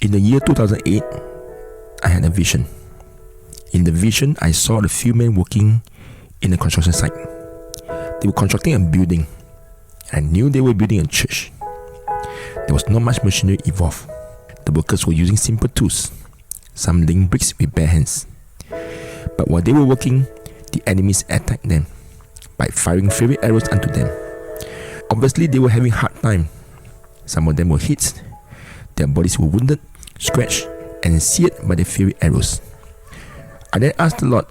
In the year 2008, I had a vision. In the vision, I saw the few men working in a construction site. They were constructing a building, and I knew they were building a church. There was not much machinery involved. The workers were using simple tools, some laying bricks with bare hands. But while they were working, the enemies attacked them by firing fiery arrows unto them. Obviously, they were having a hard time. Some of them were hit. Their bodies were wounded, scratched, and seared by the fiery arrows. I then asked the Lord,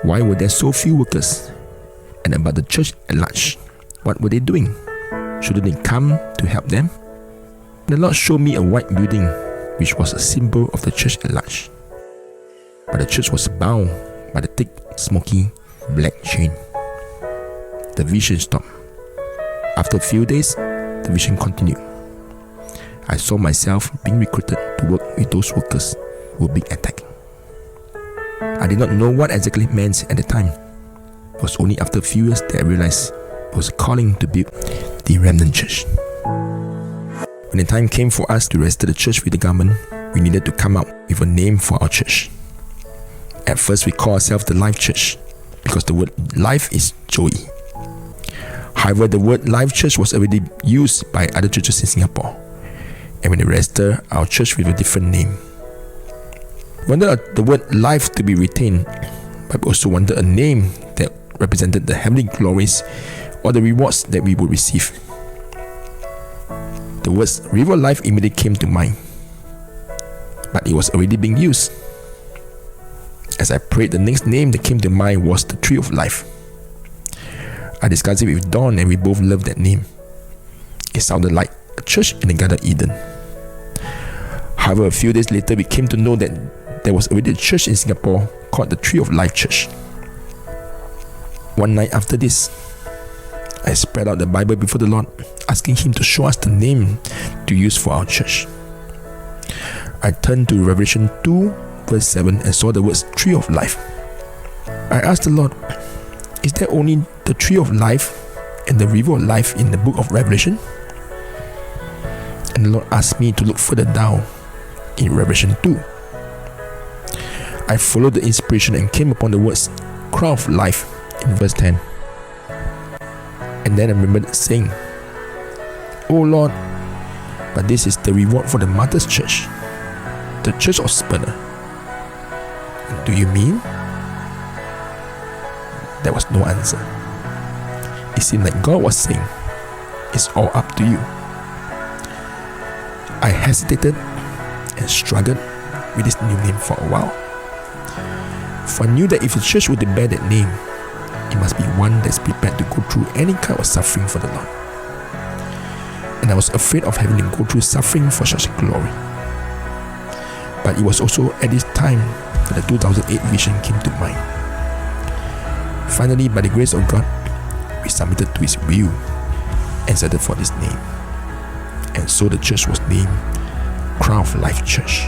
why were there so few workers? And about the church at large, what were they doing? Shouldn't they come to help them? The Lord showed me a white building, which was a symbol of the church at large. But the church was bound by the thick, smoky, black chain. The vision stopped. After a few days, the vision continued. I saw myself being recruited to work with those workers who were being attacked. I did not know what exactly it meant at the time. It was only after a few years that I realized it was a calling to build the Remnant Church. When the time came for us to register the church with the government, we needed to come up with a name for our church. At first, we called ourselves the Life Church because the word life is Joey. However, the word Life Church was already used by other churches in Singapore, and when they registered our church with a different name. We wanted the word life to be retained, but we also wanted a name that represented the heavenly glories or the rewards that we would receive. The words River Life immediately came to mind, but it was already being used. As I prayed, the next name that came to mind was the Tree of Life. I discussed it with Dawn and we both loved that name. It sounded like a church in the Garden of Eden. However, a few days later, we came to know that there was already a church in Singapore called the Tree of Life Church. One night after this, I spread out the Bible before the Lord, asking Him to show us the name to use for our church. I turned to Revelation 2 verse 7 and saw the words Tree of Life. I asked the Lord, is there only the Tree of Life and the River of Life in the book of Revelation? And the Lord asked me to look further down in Revelation 2. I followed the inspiration and came upon the words Crown of Life in verse 10. And then I remembered saying, Oh Lord, but this is the reward for the Martyrs Church, the Church of Smyrna. And do you mean? There was no answer. It seemed like God was saying, it's all up to you. I hesitated and struggled with this new name for a while. For I knew that if the church were to bear that name, it must be one that's prepared to go through any kind of suffering for the Lord. And I was afraid of having to go through suffering for such glory. But it was also at this time that the 2008 vision came to mind. Finally, by the grace of God, we submitted to His will and settled for this name. And so the church was named Crown of Life Church.